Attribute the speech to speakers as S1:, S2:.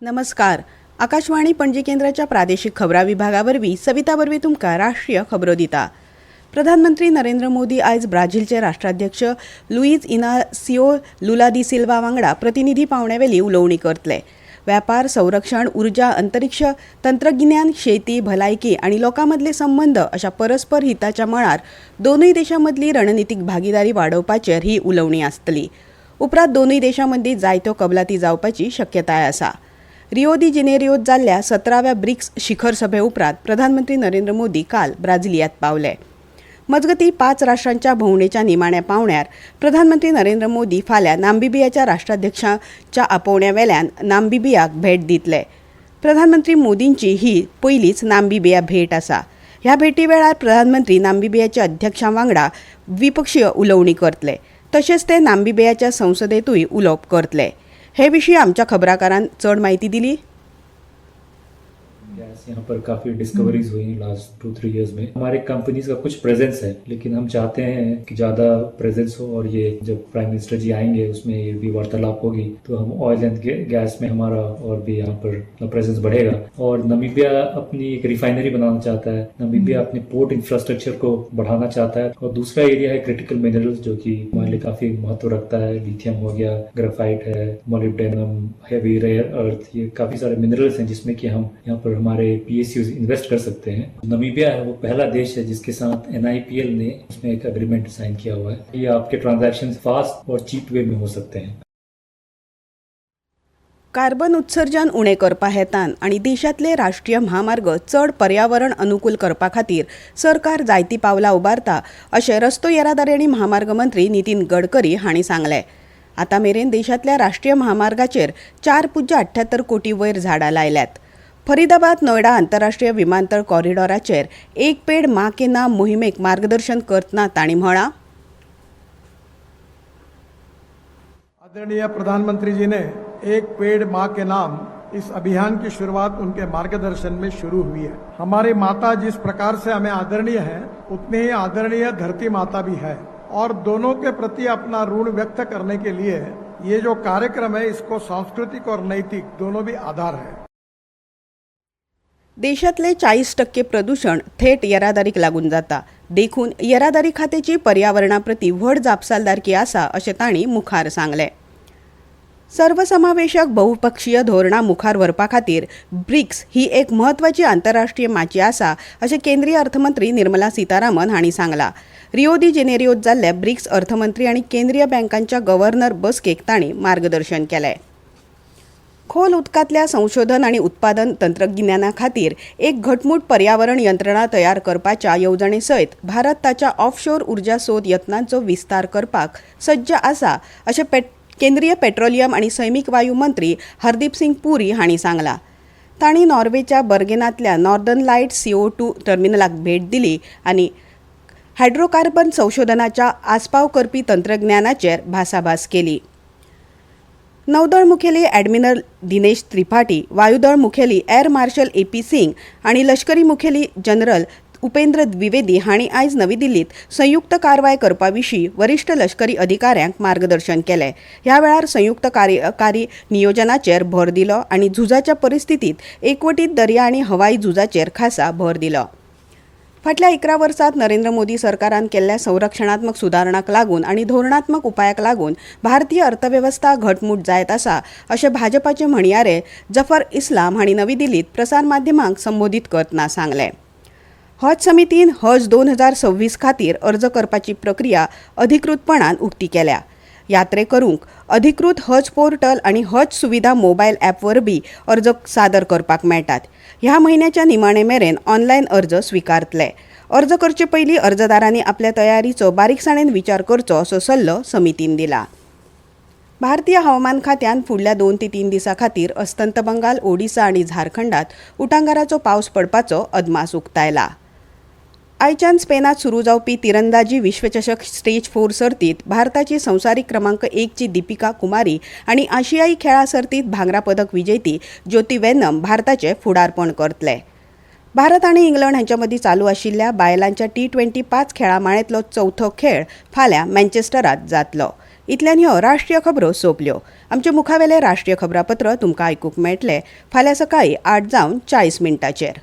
S1: नमस्कार. आकाशवाणी पणजी केंद्राच्या प्रादेशिक खबरां विभागावरवीं सविता वरवीं तुमकां राष्ट्रीय खबरो दिता. प्रधानमंत्री नरेंद्र मोदी आयज ब्राझीलचे राष्ट्राध्यक्ष लुईज इनासियो लुला दी सिल्वा वांगडा प्रतिनिधी पावण्यावेली उलोवणी करतले. व्यापार, संरक्षण, उर्जा, अंतरिक्ष, तंत्रगिन्यान, शेती, भलायकी आणि लोकांमदले संबंध अशा परस्पर हिताच्या मळार दोनूय देशांमदली रणनीतीक भागीदारी वाडोवपाचेर ही उलोवणी आसतली. उपरांत दोनूय देशांमदीं जायत्यो कबलाती जावपाची शक्यताय आसा. रिओ दी जेनेरिओत जाल्ल्या 17व्या ब्रिक्स शिखर सभे उपरांत प्रधानमंत्री नरेंद्र मोदी काल ब्राझिलियांत पावले. मजगतीं 5 राष्ट्रांच्या भोंवडेच्या निमाण्या पावण्यार प्रधानमंत्री नरेंद्र मोदी फाल्यां नामिबियाच्या राष्ट्राध्यक्षाच्या आपोवण्यावेल्यान नामिबियाक भेट दितले. प्रधानमंत्री मोदींची ही पयलीच नामिबिया भेट आसा. ह्या भेटी वेळार प्रधानमंत्री नामिबियाच्या अध्यक्षां वांगडा द्विपक्षीय उलोवणी करतले. तशेंच ते नामिबियाच्या संसदेतूय उलोवप करतले. हे विशीं आमच्या खबराकारान चड माहिती दिली.
S2: यहाँ पर काफ़ी डिस्कवरीज हुई लास्ट 2-3 इयर्स में. हमारे कंपनीज का कुछ प्रेजेंस है, लेकिन हम चाहते हैं कि ज़्यादा प्रेजेंस हो और ये जब प्राइम मिनिस्टर जी आएंगे उसमें ये भी वार्तालाप होगी तो हम ऑयल एंड गैस में हमारा और भी यहाँ पर प्रेजेंस बढ़ेगा. और नामीबिया अपनी एक रिफाइनरी बनाना चाहता है. नामीबिया अपने पोर्ट इंफ्रास्ट्रक्चर को बढ़ाना चाहता है. और दूसरा एरिया है क्रिटिकल मिनरल्स, जो कि हमारे लिए काफ़ी महत्व रखता है. लिथियम हो गया, ग्रेफाइट है, मोलिब्डेनम, हेवी रेयर अर्थ, ये काफ़ी सारे मिनरल्स हैं जिसमें कि हम यहाँ पर हमारे PSUs इन्वेस्ट कर सकते हैं. नामीबिया है वो पहला देश है जिसके साथ NIPL ने उसमें एक एग्रीमेंट साइन किया हुआ है. ये आपके ट्रांजैक्शंस फास्ट और चीप वे में हो सकते हैं.
S1: कार्बन उत्सर्जन उणें करपा हेतान आनी देशांतले राष्ट्रीय महामार्ग चड पर्यावरण अनुकूल करपा खातीर सरकार जायतीं पावलां उबारता अशें रस्तो येरादारी आनी महामार्ग मंत्री नितीन गडकरी हांणी सांगलें. आतां मेरेन देशांतल्या राष्ट्रीय महामार्गाचेर 4.78 कोटी वयर झाडां लायल्यात. फरीदाबाद नोएडा आंतरराष्ट्रीय विमानतळ कॉरिडॉराचेर एक पेड माँ के नाम मोहिमेक मार्गदर्शन करतना तांणी म्हळां,
S3: आदरणीय प्रधानमंत्री जी ने एक पेड़ माँ के नाम इस अभियान की शुरुआत उनके मार्गदर्शन में शुरू हुई है. हमारी माता जिस प्रकार से हमें आदरणीय है, उतनी ही आदरणीय धरती माता भी है. और दोनों के प्रति अपना ऋण व्यक्त करने के लिए ये जो कार्यक्रम है, इसको सांस्कृतिक और नैतिक दोनों भी आधार है.
S1: देशांतले 40% प्रदूषण थेट येरादारीक लागून जाता. देखून येरादारी खात्याची पर्यावरणा प्रती व्हड जापसालदारकी आसा अशें तांणी मुखार सांगलें. सर्वसमावेशक बहुपक्षीय धोरणां मुखार व्हरपा खातीर ब्रिक्स ही एक म्हत्वाची आंतरराष्ट्रीय माची आसा अशें केंद्रीय अर्थमंत्री निर्मला सीतारामन हांणी सांगलां. रिओ दी जेनेरिओत जाल्ल्या ब्रिक्स अर्थमंत्री आनी केंद्रीय बँकांच्या गव्हर्नर बसकेक तांणी मार्गदर्शन केलें. खोल उदकांतल्या संशोधन आनी उत्पादन तंत्रगिन्याना खातीर एक घटमूट पर्यावरण यंत्रणा तयार करपाच्या येवजणे सयत भारत ताच्या ऑफशोर उर्जा सोद यत्नांचो विस्तार करपाक सज्ज आसा अशें केंद्रीय पेट्रोलियम आनी सैमीक वायू मंत्री हरदीप सिंग पुरी हांणी सांगलां. तांणी नॉर्वेच्या बर्गेनांतल्या नॉर्दर्न लायट CO2 टर्मिनलाक भेट दिली आनी हायड्रोकार्बन संशोधनाच्या आस्पाव करपी तंत्रज्ञानाचेर भासाभास केली. नौदळ मुखेली ॲडमिरल दिनेश त्रिपाठी, वायुदळ मुखेली एअर मार्शल AP सिंग आणि लष्करी मुखेली जनरल उपेंद्र द्विवेदी हांणी आयज नवी दिल्लीत संयुक्त कारवाय करपा विशीं वरिश्ठ लष्करी अधिकाऱ्यांक मार्गदर्शन केलें. ह्या वेळार संयुक्त कार्यकारी नियोजनाचेर भर दिलो आनी झुजाच्या परिस्थितीत एकवटीत दर्या आनी हवाई झुजाचेर खासा भर दिलो. फाटल्या 11 वर्सांत नरेंद्र मोदी सरकारान केल्ल्या संरक्षणात्मक सुदारणाक लागून आनी धोरणात्मक उपायाक लागून भारतीय अर्थवेवस्था घटमूट जायत आसा अशें भाजपाचे म्हणयारे जफर इस्लाम हांणी नवी दिल्लीत प्रसार माध्यमांक संबोधीत करतना सांगलें. हज समितीन हज 2026 खातीर अर्ज करपाची प्रक्रिया अधिकृतपणान उक्ती केल्या. यात्रेकरूंक अधिकृत हज पोर्टल आनी हज सुविधा मोबायल ॲप वरवीं अर्ज सादर करपाक मेळटात. ह्या म्हयन्याच्या निमाणे मेरेन ऑनलायन अर्ज स्विकारतले. अर्ज करचे पयलीं अर्जदारांनी आपल्या तयारीचो बारीकसाणेन विचार करचो असो सल्लो समितीन दिला. भारतीय हवामान खात्यान फुडल्या 2 ते 3 दिसां खातीर अस्तंत बंगाल, ओडिसा आनी झारखंडात उटंगाराचो पावस पडपाचो अदमास उक्तायला. आयच्यान स्पेनात सुरू जावपी तिरंदाजी विश्वचषक स्टेज 4 सर्तीत भारताची संवसारीक क्रमांक 1 ची दीपिका कुमारी आणि आशियाई खेळा सर्तीत भांगरा पदक विजेती ज्योती वेनम भारताचे फुडारपण करतले. भारत आणि इंग्लंड हांच्या मदीं चालू आशिल्ल्या बायलांच्या T20 5 खेळा माळेंतलो चवथो खेळ फाल्यां मँचेस्टरात जातलो. इतल्यान ह्यो राष्ट्रीय खबरो सोंपल्यो. आमचे मुखावेले राष्ट्रीय खबरापत्र तुमकां आयकूंक मेळटले फाल्यां सकाळीं 8:40 मिनटांचेर.